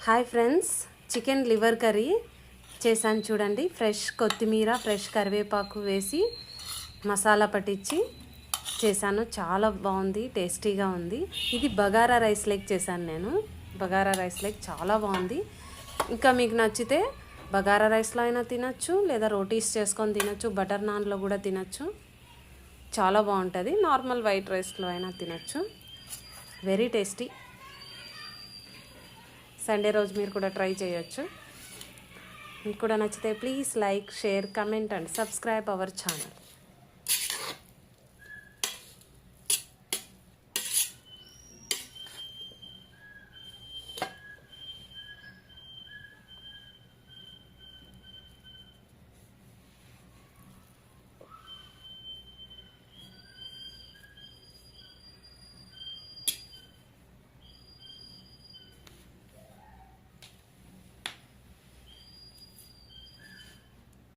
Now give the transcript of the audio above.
Hi friends, chicken liver curry చేశాను చూడండి. Fresh కొత్తిమీర, ఫ్రెష్ కరివేపాకు వేసి మసాలా పట్టించి చేశాను. చాలా బాగుంది, టేస్టీగా ఉంది. ఇది బగారా రైస్ లెగ్ చేశాను నేను. బగారా రైస్ లెగ్ చాలా బాగుంది. ఇంకా మీకు నచ్చితే బగారా రైస్లో అయినా తినచ్చు, లేదా రోటీస్ చేసుకొని తినచ్చు, బటర్ నాన్లో కూడా తినచ్చు. చాలా బాగుంటుంది. నార్మల్ వైట్ రైస్లో అయినా తినచ్చు. Very tasty. సండే రోజు మీరు కూడా ట్రై చేయొచ్చు. మీకు కూడా నచ్చితే please like, share, comment and subscribe our channel.